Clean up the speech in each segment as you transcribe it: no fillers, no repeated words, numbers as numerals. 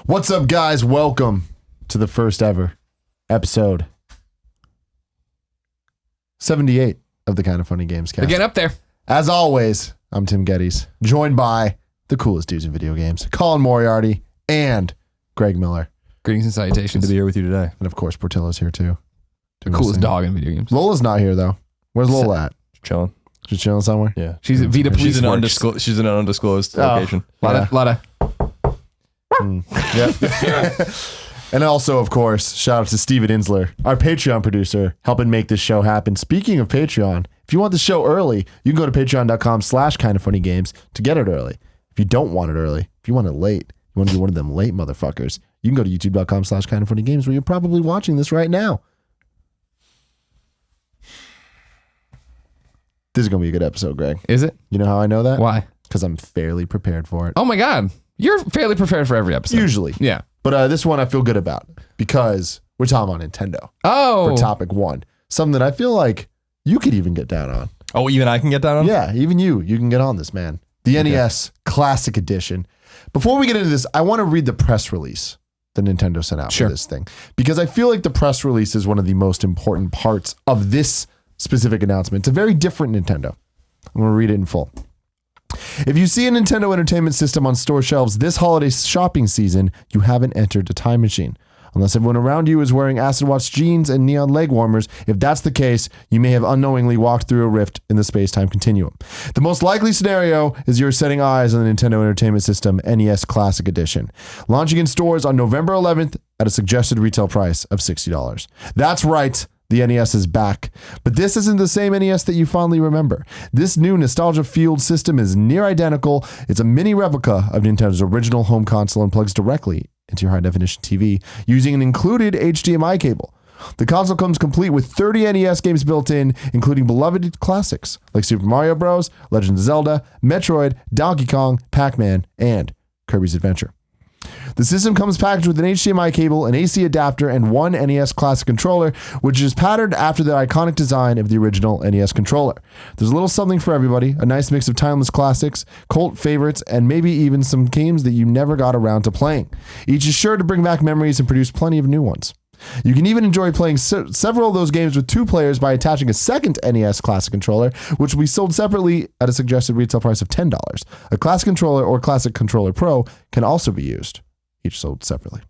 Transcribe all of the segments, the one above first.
What's up, guys? Welcome to the first ever episode 78 of the Kind of Funny Gamescast. We're getting up there. As always, I'm Tim Gettys, joined by the coolest dudes in video games, Colin Moriarty and Greg Miller. Greetings and salutations. Good to be here with you today. And of course, Portillo's here too. The coolest dog in video games. Lola's not here though. Where's Lola at? Chilling. She's chilling somewhere? Yeah. She's at Vita Police She's in an Works. undisclosed location. Lot of. Yep. And also, of course, shout out to Steven Insler, our Patreon producer, helping make this show happen. Speaking of Patreon, if you want the show early, you can go to patreon.com/kindoffunnygames to get it early. If you don't want it early, if you want it late, you want to be one of them late motherfuckers, you can go to youtube.com/kindoffunnygames where you're probably watching this right now. This is going to be a good episode, Greg. Is it? You know how I know that? Why? Because I'm fairly prepared for it. Oh my God. You're fairly prepared for every episode. Usually. Yeah. But this one I feel good about because we're talking about Nintendo Oh. for topic one. Something that I feel like you could even get down on. Oh, even I can get down on? Yeah, even you can get on this, man. The NES Classic Edition. Before we get into this, I want to read the press release that Nintendo sent out for this thing. Because I feel like the press release is one of the most important parts of this specific announcement. It's a very different Nintendo. I'm going to read it in full. If you see a Nintendo Entertainment System on store shelves this holiday shopping season, you haven't entered a time machine. Unless everyone around you is wearing acid wash jeans and neon leg warmers, if that's the case, you may have unknowingly walked through a rift in the space-time continuum. The most likely scenario is you're setting eyes on the Nintendo Entertainment System NES Classic Edition, launching in stores on November 11th at a suggested retail price of $60. That's right. The NES is back, but this isn't the same NES that you fondly remember. This new nostalgia-fueled system is near identical. It's a mini replica of Nintendo's original home console and plugs directly into your high-definition TV using an included HDMI cable. The console comes complete with 30 NES games built in, including beloved classics like Super Mario Bros., Legend of Zelda, Metroid, Donkey Kong, Pac-Man, and Kirby's Adventure. The system comes packaged with an HDMI cable, an AC adapter, and one NES Classic controller, which is patterned after the iconic design of the original NES controller. There's a little something for everybody, a nice mix of timeless classics, cult favorites, and maybe even some games that you never got around to playing. Each is sure to bring back memories and produce plenty of new ones. You can even enjoy playing several of those games with two players by attaching a second NES Classic controller, which will be sold separately at a suggested retail price of $10. A Classic controller or Classic Controller Pro can also be used, each sold separately.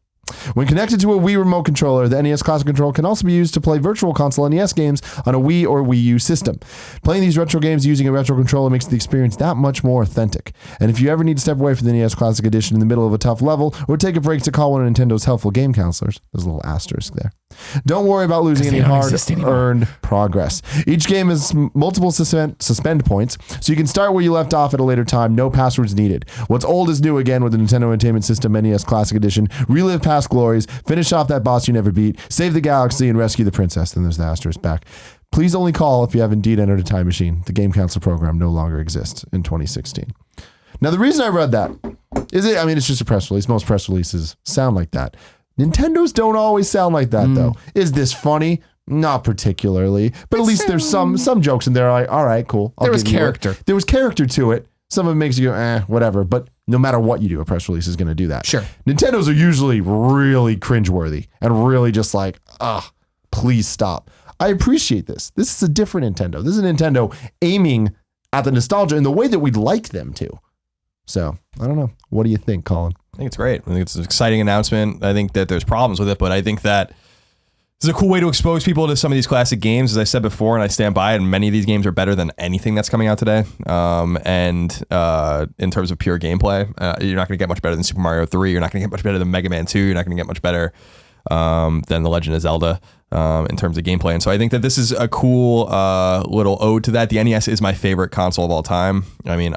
When connected to a Wii remote controller, the NES Classic Controller can also be used to play Virtual Console NES games on a Wii or Wii U system. Playing these retro games using a retro controller makes the experience that much more authentic. And if you ever need to step away from the NES Classic Edition in the middle of a tough level, or take a break to call one of Nintendo's helpful game counselors, there's a little asterisk there. Don't worry about losing any hard-earned progress. Each game has multiple suspend points, so you can start where you left off at a later time. No passwords needed. What's old is new again with the Nintendo Entertainment System NES Classic Edition. Relive past glories, finish off that boss you never beat, save the galaxy, and rescue the princess. Then there's the asterisk back. Please only call if you have indeed entered a time machine. The Game Counselor program no longer exists in 2016. Now, the reason I read that is it's just a press release. Most press releases sound like that. Nintendo's don't always sound like that, though. Is this funny? Not particularly, but at least there's some jokes in there. Like, all right, cool. There was character. There was character to it. Some of it makes you go, whatever. But no matter what you do, a press release is going to do that. Sure. Nintendo's are usually really cringeworthy and really just like, please stop. I appreciate this. This is a different Nintendo. This is a Nintendo aiming at the nostalgia in the way that we'd like them to. So, I don't know. What do you think, Colin? I think it's great. I think it's an exciting announcement. I think that there's problems with it, but I think that this is a cool way to expose people to some of these classic games. As I said before, and I stand by it, and many of these games are better than anything that's coming out today. And in terms of pure gameplay, you're not going to get much better than Super Mario 3. You're not going to get much better than Mega Man 2. You're not going to get much better than The Legend of Zelda in terms of gameplay. And so I think that this is a cool little ode to that. The NES is my favorite console of all time. I mean,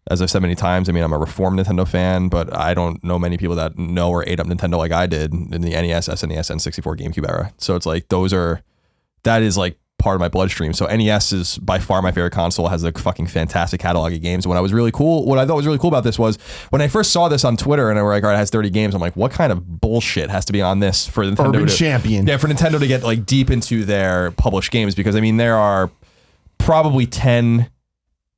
as I've said many times, I'm a reformed Nintendo fan, but I don't know many people that know or ate up Nintendo like I did in the NES, SNES, N64, GameCube era. So it's like that is like part of my bloodstream. So NES is by far my favorite console. It has a fucking fantastic catalog of games. What I thought was really cool about this was when I first saw this on Twitter and I were like, all right, it has 30 games. I'm like, what kind of bullshit has to be on this for Nintendo? Urban champion. Yeah, for Nintendo to get like deep into their published games, because there are probably 10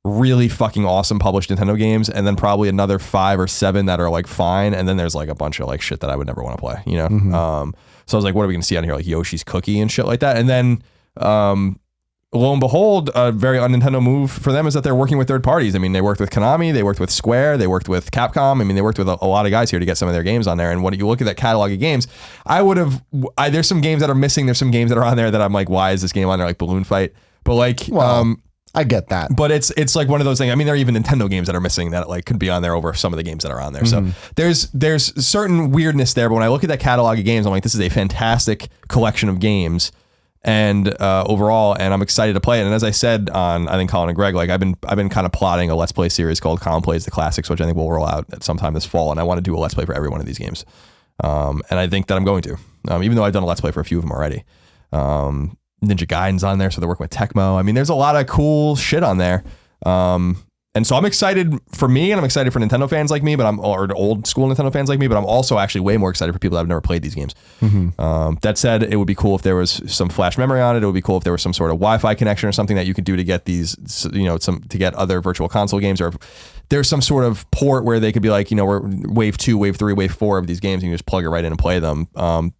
really fucking awesome published Nintendo games, and then probably another 5 or 7 that are like fine, and then there's like a bunch of like shit that I would never want to play, you know. So I was like, what are we gonna see on here, like Yoshi's Cookie and shit like that? And then lo and behold, a very un-Nintendo move for them is that they're working with third parties. I mean, they worked with Konami, they worked with Square, they worked with Capcom. I mean, they worked with a lot of guys here to get some of their games on there. And when you look at that catalog of games, there's some games that are missing. There's some games that are on there that I'm like, why is this game on there? Like Balloon Fight. But like, I get that. But it's like one of those things. I mean, there are even Nintendo games that are missing that like could be on there over some of the games that are on there. So there's certain weirdness there. But when I look at that catalog of games, I'm like, this is a fantastic collection of games. And overall, and I'm excited to play it. And as I said on, I think Colin and Greg, like I've been kind of plotting a Let's Play series called Colin Plays the Classics, which I think will roll out at sometime this fall. And I want to do a Let's Play for every one of these games. And I think that I'm going to, even though I've done a Let's Play for a few of them already. Ninja Gaiden's on there, so they're working with Tecmo. I mean, there's a lot of cool shit on there. And so I'm excited for me, and I'm excited for Nintendo fans like me, or old school Nintendo fans like me, but I'm also actually way more excited for people that have never played these games. That said, it would be cool if there was some flash memory on it. It would be cool if there was some sort of Wi-Fi connection or something that you could do to get these, to get other virtual console games, or if there's some sort of port where they could be like, we're wave 2, wave 3, wave 4 of these games, and you just plug it right in and play them.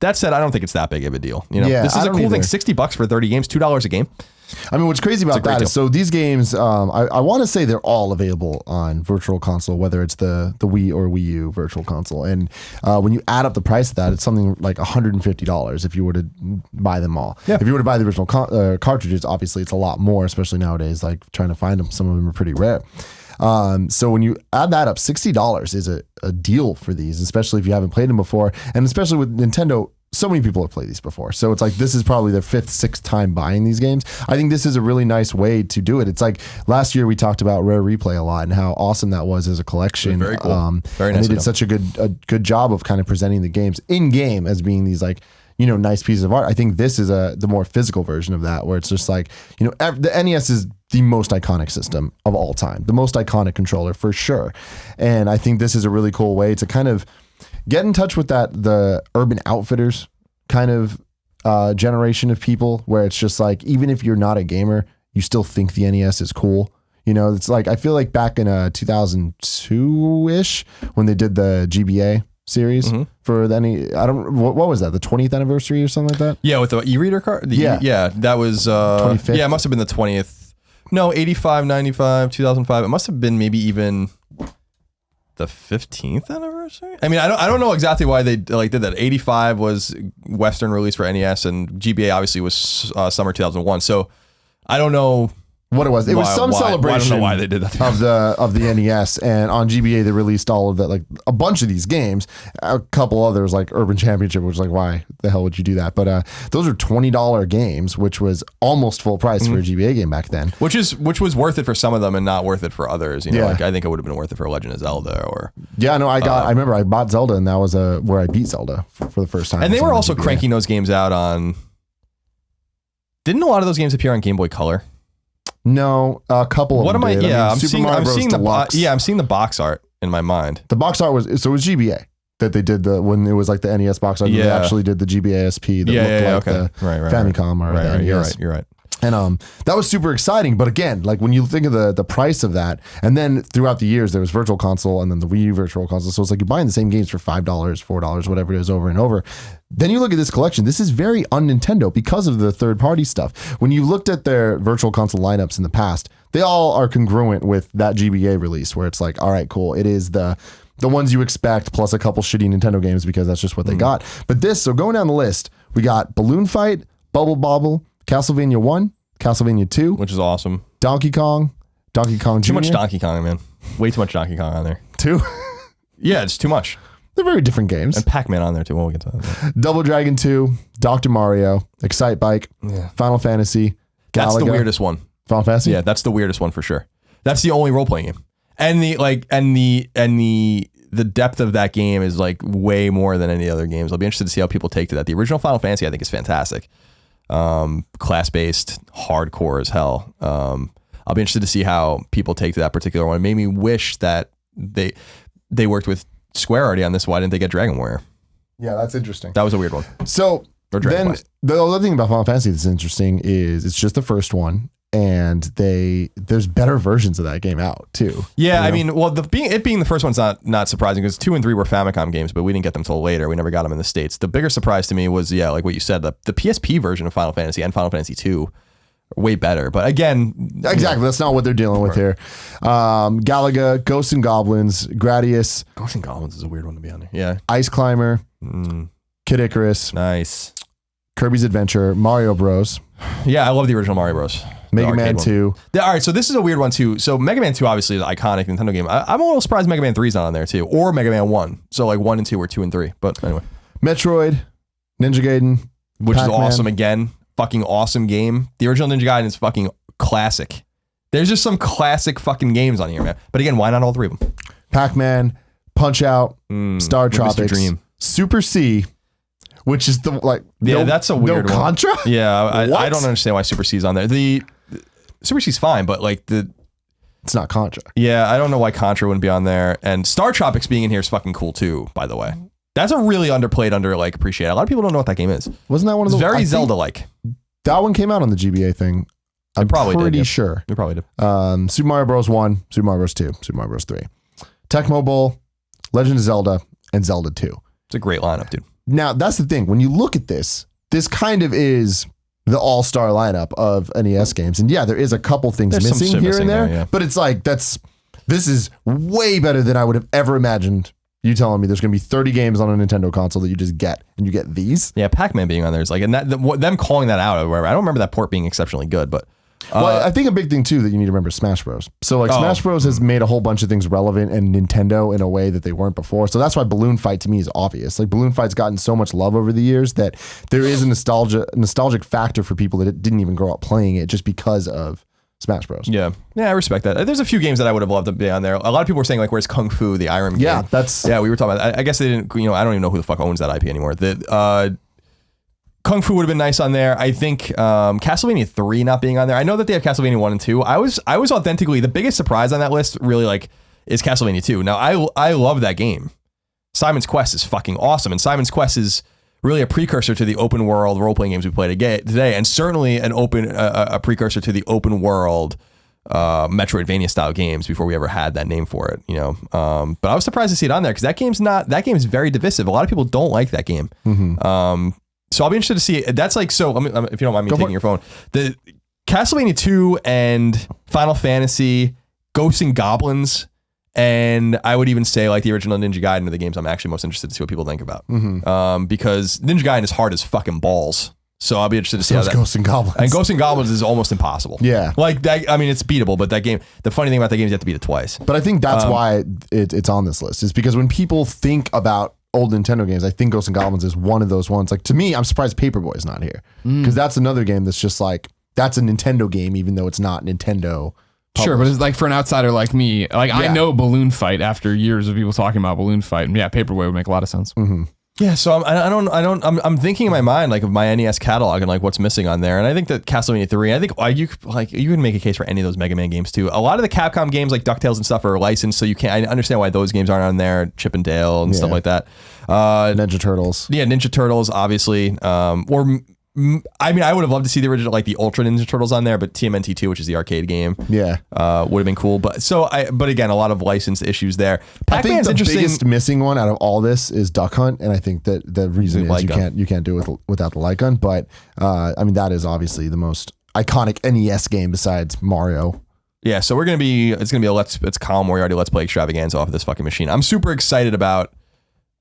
That said, I don't think it's that big of a deal. This is a cool thing. $60 for 30 games, $2 a game. I mean, what's crazy about that is, so these games, I want to say they're all available on Virtual Console, whether it's the Wii or Wii U Virtual Console. And when you add up the price of that, it's something like $150 if you were to buy them all. Yeah. If you were to buy the original cartridges, obviously it's a lot more, especially nowadays, like trying to find them. Some of them are pretty rare. So when you add that up, $60 is a deal for these, especially if you haven't played them before. And especially with Nintendo, so many people have played these before. So it's like, this is probably their 5th, 6th time buying these games. I think this is a really nice way to do it. It's like last year we talked about Rare Replay a lot and how awesome that was as a collection. Very cool. Very nice. And they did such a good job of kind of presenting the games in game as being these like, nice pieces of art. I think this is the more physical version of that, where it's just like, the NES is the most iconic system of all time, the most iconic controller for sure. And I think this is a really cool way to kind of get in touch with the Urban Outfitters kind of generation of people, where it's just like, even if you're not a gamer, you still think the NES is cool. It's like, I feel like back in 2002-ish when they did the GBA series for what was that, the 20th anniversary or something like that? Yeah, with the e-reader card? Yeah, that was 25th? Yeah, it must have been the 20th. No, 85, 95, 2005. It must have been maybe even the 15th anniversary. I mean, I don't know exactly why they did that. 85 was Western release for NES, and GBA obviously was summer 2001. So I don't know what it was. It was some celebration. I don't know why they did that of the NES, and on GBA they released all of that, like a bunch of these games. A couple others like Urban Championship, which was like, why the hell would you do that? But those are $20 games, which was almost full price for a GBA game back then. Which was worth it for some of them and not worth it for others. Like I think it would have been worth it for Legend of Zelda or. Yeah, no, I remember I bought Zelda, and that was where I beat Zelda for the first time. And they were also cranking those games out on. Didn't a lot of those games appear on Game Boy Color? No, a couple of them. What am I? Did. Yeah, I'm seeing I'm seeing the box art in my mind. The box art was GBA that they did when it was like the NES box art. Yeah. They actually did the GBA SP that looked like the Famicom or the NES. You're right. And that was super exciting. But again, like when you think of the price of that, and then throughout the years there was Virtual Console and then the Wii U Virtual Console. So it's like you're buying the same games for $5, $4, whatever it is, over and over. Then you look at this collection. This is very un-Nintendo because of the third-party stuff. When you looked at their Virtual Console lineups in the past, they all are congruent with that GBA release, where it's like, all right, cool. It is the ones you expect plus a couple shitty Nintendo games because that's just what they got. But so going down the list, we got Balloon Fight, Bubble Bobble, Castlevania 1, Castlevania 2, which is awesome. Donkey Kong Jr. Too much Donkey Kong, man. Way too much Donkey Kong on there. 2? Yeah, it's too much. They're very different games. And Pac-Man on there too. We'll get to that. Double Dragon 2, Dr. Mario, Excite Bike, Final Fantasy, Galaga. That's the weirdest one. Final Fantasy? Yeah, that's the weirdest one for sure. That's the only role-playing game. And the depth of that game is like way more than any other games. I'll be interested to see how people take to that. The original Final Fantasy I think is fantastic. Class-based, hardcore as hell. I'll be interested to see how people take to that particular one. It made me wish that they worked with Square already on this. Why didn't they get Dragon Warrior? Yeah, that's interesting. That was a weird one. So then the other thing about Final Fantasy that's interesting is it's just the first one. and there's better versions of that game out too. Yeah, I mean, well, it being the first one's not surprising because 2 and 3 were Famicom games, but we didn't get them till later. We never got them in the States. The bigger surprise to me was, like what you said, the PSP version of Final Fantasy and Final Fantasy 2 are way better. But again, exactly, that's not what they're dealing with here. Galaga, Ghosts and Goblins, Gradius. Ghosts and Goblins is a weird one to be on there. Yeah. Ice Climber, Kid Icarus, Nice. Kirby's Adventure, Mario Bros. Yeah, I love the original Mario Bros. Mega Man 2. All right, so this is a weird one too. So Mega Man 2 obviously is an iconic Nintendo game. I'm a little surprised Mega Man 3 is not on there too, or Mega Man 1. So like 1 and 2 or 2 and 3. But anyway. Metroid, Ninja Gaiden, which Pac-Man. is awesome again. Fucking awesome game. The original Ninja Gaiden is fucking classic. There's just some classic fucking games on here, man. But again, why not all 3 of them? Pac-Man, Punch-Out, Star Tropics, Dream. Super C, which is that's a weird no one. Contra? Yeah, I don't understand why Super C's on there. The Super C's fine, but like it's not Contra. Yeah, I don't know why Contra wouldn't be on there. And Star Tropics being in here is fucking cool too, by the way. That's a really underplayed, appreciated. A lot of people don't know what that game is. Wasn't that one of the very Zelda-like? That one came out on the GBA thing. I'm probably pretty did, sure. It probably did. Super Mario Bros. 1, Super Mario Bros. 2, Super Mario Bros. 3. Tecmo Bowl, Legend of Zelda, and Zelda 2. It's a great lineup, dude. Now, that's the thing. When you look at this kind of is the all-star lineup of NES games. And yeah, there is a couple things missing here and there, but it's like, this is way better than I would have ever imagined. You telling me there's going to be 30 games on a Nintendo console that you just get, and you get these? Yeah, Pac-Man being on there is like, and them calling that out or whatever. I don't remember that port being exceptionally good, but well, I think a big thing too that you need to remember is Smash Bros. So like Smash Bros has made a whole bunch of things relevant in Nintendo in a way that they weren't before. So that's why Balloon Fight to me is obvious. Like Balloon Fight's gotten so much love over the years that there is a nostalgic factor for people that didn't even grow up playing it just because of Smash Bros. Yeah, I respect that. There's a few games that I would have loved to be on there. A lot of people were saying like, "Where's Kung Fu, the Irem game?" Yeah, we were talking about. I guess they didn't. I don't even know who the fuck owns that IP anymore. Kung Fu would have been nice on there. I think Castlevania 3 not being on there. I know that they have Castlevania 1 and 2. I was authentically the biggest surprise on that list. Really, like, is Castlevania 2. Now I love that game. Simon's Quest is fucking awesome, and Simon's Quest is really a precursor to the open world role playing games we play today, and certainly a precursor to the open world Metroidvania style games before we ever had that name for it. But I was surprised to see it on there because that game is very divisive. A lot of people don't like that game. Mm-hmm. So I'll be interested to see. That's like, so if you don't mind me taking your phone, the Castlevania 2 and Final Fantasy, Ghosts and Goblins, and I would even say like the original Ninja Gaiden are the games I'm actually most interested to see what people think about. Mm-hmm. Because Ninja Gaiden is hard as fucking balls. So I'll be interested to see how that. Ghosts and Goblins. And Ghosts and Goblins is almost impossible. Yeah. Like that. I mean, it's beatable, but that game, the funny thing about that game is you have to beat it twice. But I think that's why it's on this list, is because when people think about old Nintendo games, I think Ghosts and Goblins is one of those ones. Like to me, I'm surprised Paperboy's not here because that's another game that's just like, that's a Nintendo game, even though it's not Nintendo published. Sure, but it's like for an outsider like me, like I know Balloon Fight after years of people talking about Balloon Fight, and yeah, Paperboy would make a lot of sense. Mm-hmm. Yeah, so I'm thinking in my mind like of my NES catalog and like what's missing on there, and I think that Castlevania 3. I think you can make a case for any of those Mega Man games too. A lot of the Capcom games like DuckTales and stuff are licensed, so you can't. I understand why those games aren't on there. Chip and Dale and stuff like that. Ninja Turtles. Yeah, Ninja Turtles obviously. I mean, I would have loved to see the original, like the Ultra Ninja Turtles on there, but TMNT 2, which is the arcade game, would have been cool. But again, a lot of license issues there. Pac-Man's I think the interesting. biggest missing one out of all this is Duck Hunt, and I think that the reason is you can't do it without the light gun. But I mean, that is obviously the most iconic NES game besides Mario. Yeah, so it's gonna be it's Colin Moriarty Let's Play extravaganza off of this fucking machine. I'm super excited about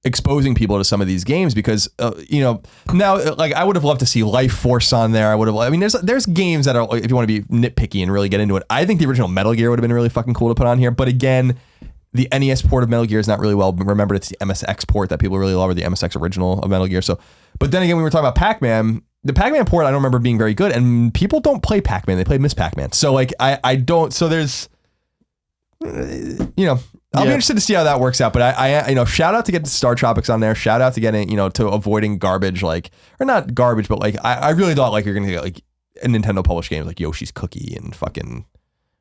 exposing people to some of these games because now like I would have loved to see Life Force on there. There's games that are, if you want to be nitpicky and really get into it, I think the original Metal Gear would have been really fucking cool to put on here. But again, the NES port of Metal Gear is not really well remembered. It's the MSX port that people really love, or the MSX original of Metal Gear. So, but then again, we were talking about Pac-Man. The Pac-Man port I don't remember being very good, and people don't play Pac-Man; they play Miss Pac-Man. So like I don't. So there's I'll be interested to see how that works out, but I shout out to get Star Tropics on there. Shout out to getting, to avoiding garbage, or not garbage, but like, I really thought like you're going to get like a Nintendo published game like Yoshi's Cookie and fucking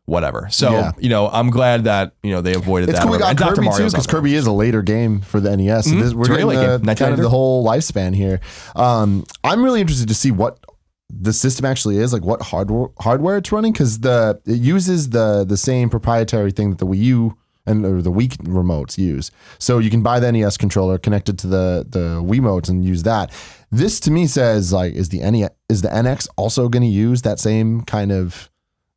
whatever. So, I'm glad that, they avoided that. It's cool we got Kirby too, because Kirby is a later game for the NES. Mm-hmm. We're getting kind of the whole lifespan here. I'm really interested to see what the system actually is, like what hardware it's running, because it uses the same proprietary thing that the Wii U or the Wii remotes use. So you can buy the NES controller, connect it to the Wiimotes and use that. This to me says like, is the NX also going to use that same kind of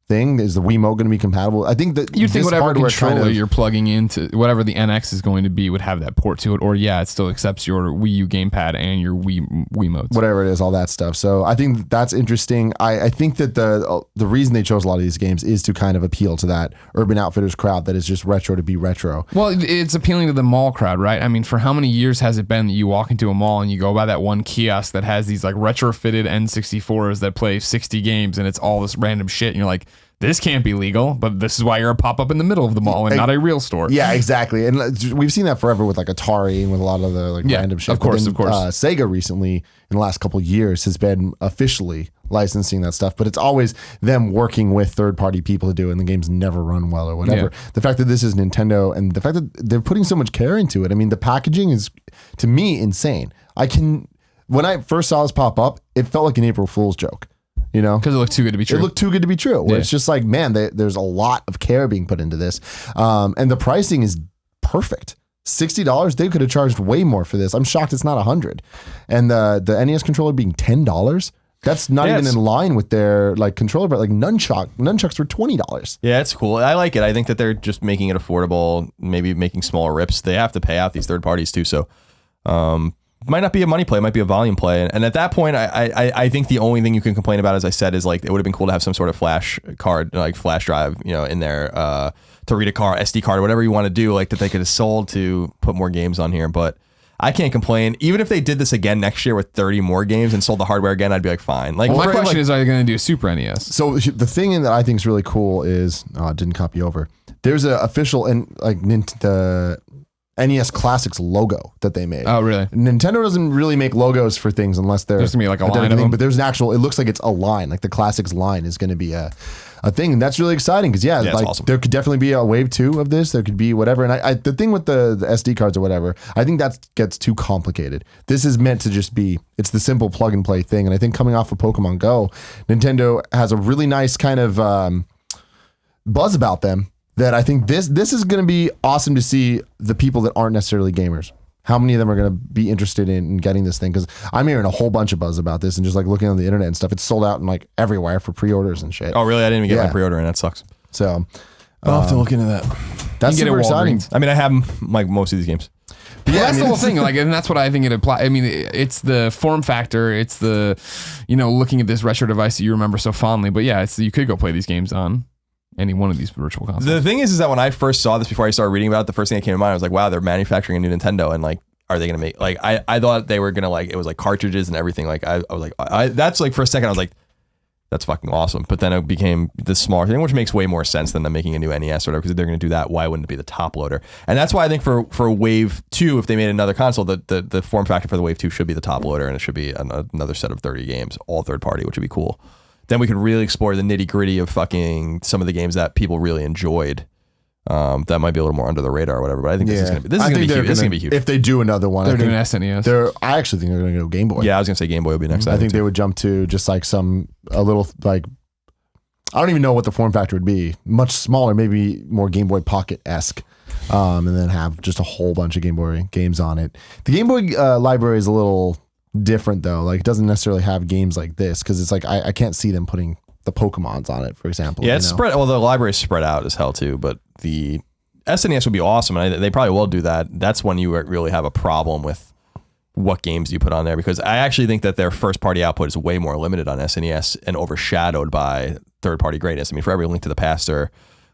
thing? Is the Wiimote going to be compatible? I think that you think whatever controller you're plugging into, whatever the NX is going to be, would have that port to it, or it still accepts your Wii U gamepad and your Wiimotes, whatever it is, all that stuff. So I think that's interesting. I think that the reason they chose a lot of these games is to kind of appeal to that Urban Outfitters crowd that is just retro to be retro. Well, it's appealing to the mall crowd, right? I mean, for how many years has it been that you walk into a mall and you go by that one kiosk that has these like retrofitted N64s that play 60 games and it's all this random shit, and you're like, this can't be legal, but this is why you're a pop-up in the middle of the mall and not a real store. Yeah, exactly. And we've seen that forever with like Atari and with a lot of the random shit. Of course. Sega recently, in the last couple of years, has been officially licensing that stuff, but it's always them working with third-party people to do it, and the games never run well or whatever. Yeah. The fact that this is Nintendo and the fact that they're putting so much care into it, I mean, the packaging is, to me, insane. When I first saw this pop up, it felt like an April Fool's joke. You know, because it looked too good to be true. It looked too good to be true. Where it's just like, man, there's a lot of care being put into this, and the pricing is perfect. $60. They could have charged way more for this. I'm shocked it's not $100. And the NES controller being $10. That's not even in line with their like controller, but like nunchucks were $20. Yeah, it's cool. I like it. I think that they're just making it affordable. Maybe making smaller rips. They have to pay out these third parties too. So. Might not be a money play, it might be a volume play. And at that point, I think the only thing you can complain about, as I said, is like it would have been cool to have some sort of flash card, like flash drive, in there to read a SD card or whatever you want to do, like that they could have sold to put more games on here. But I can't complain. Even if they did this again next year with 30 more games and sold the hardware again, I'd be like, fine. Like, my question is, are they going to do a Super NES? So the thing that I think is really cool is, it didn't copy over. There's an official the NES Classics logo that they made. Oh, really? Nintendo doesn't really make logos for things unless there's going to be like a line of them. But there's an actual, it looks like it's a line, like the Classics line is going to be a thing. And that's really exciting because, like awesome. There could definitely be a wave 2 of this. There could be whatever. And the thing with the SD cards or whatever, I think that gets too complicated. This is meant to just be, it's the simple plug and play thing. And I think coming off of Pokemon Go, Nintendo has a really nice kind of buzz about them. That I think this is going to be awesome to see the people that aren't necessarily gamers. How many of them are going to be interested in getting this thing? Because I'm hearing a whole bunch of buzz about this and just like looking on the internet and stuff. It's sold out in like everywhere for pre-orders and shit. Oh, really? I didn't even get my pre-order, and that sucks. So I'll have to look into that. That's super exciting. I mean, I have like most of these games. Yeah, that's the whole thing. Like, and that's what I think it applies. I mean, it's the form factor. It's the, looking at this retro device that you remember so fondly. But yeah, you could go play these games on any one of these virtual consoles. The thing is that when I first saw this, before I started reading about it, the first thing that came to mind, I was like, wow, they're manufacturing a new Nintendo, and like, are they going to make, like, I thought they were going to, like, it was like cartridges and everything. Like, I was like, that's like, for a second, I was like, that's fucking awesome. But then it became this smaller thing, which makes way more sense than them making a new NES or whatever, because if they're going to do that, why wouldn't it be the top loader? And that's why I think for Wave 2, if they made another console, the form factor for the Wave 2 should be the top loader, and it should be another set of 30 games, all third party, which would be cool. Then we could really explore the nitty gritty of fucking some of the games that people really enjoyed. That might be a little more under the radar or whatever, but I think this is going to be huge. If they do another one, they're doing SNES. I actually think they're going to go Game Boy. Yeah, I was going to say Game Boy would be next. I think they would jump to just like a little like, I don't even know what the form factor would be. Much smaller, maybe more Game Boy Pocket-esque. And then have just a whole bunch of Game Boy games on it. The Game Boy library is a little different though. Like, it doesn't necessarily have games like this because it's like I can't see them putting the Pokemons on it, for example. Yeah, it's spread. Well, the library is spread out as hell too, but the SNES would be awesome, and they probably will do that. That's when you really have a problem with what games you put on there, because I actually think that their first party output is way more limited on SNES and overshadowed by third party greatness. I mean, for every Link to the Past or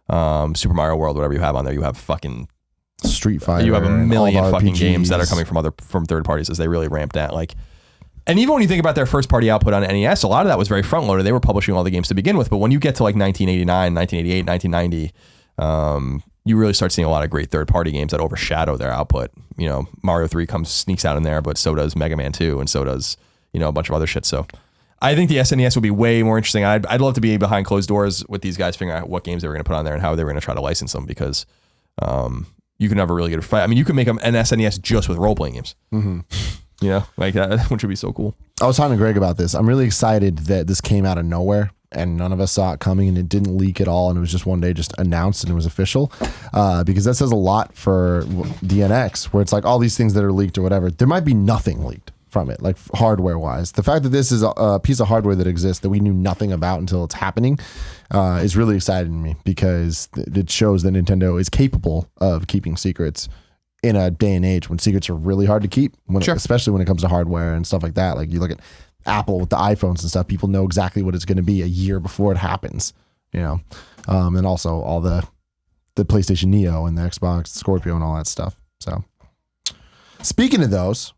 Super Mario World, whatever you have on there, you have fucking Street Fighter. You have a million fucking games that are coming from third parties as they really ramp that. Like, and even when you think about their first party output on NES, a lot of that was very front loaded. They were publishing all the games to begin with, but when you get to like 1989, 1988, 1990, you really start seeing a lot of great third party games that overshadow their output. Mario 3 sneaks out in there, but so does Mega Man 2, and so does a bunch of other shit. So I think the SNES would be way more interesting. I'd love to be behind closed doors with these guys, figuring out what games they were going to put on there and how they were going to try to license them, because you can never really get a fight. I mean, you can make an SNES just with role playing games. Mm-hmm. You know, like that, which would be so cool. I was talking to Greg about this. I'm really excited that this came out of nowhere and none of us saw it coming and it didn't leak at all. And it was just one day just announced and it was official because that says a lot for the NX, where it's like all these things that are leaked or whatever. There might be nothing leaked from it, like hardware wise. The fact that this is a piece of hardware that exists that we knew nothing about until it's happening is really exciting to me, because it shows that Nintendo is capable of keeping secrets in a day and age when secrets are really hard to keep, especially when it comes to hardware and stuff like that. Like you look at Apple with the iPhones and stuff, people know exactly what it's going to be a year before it happens, you know? And also all the PlayStation Neo and the Xbox Scorpio and all that stuff. So speaking of those,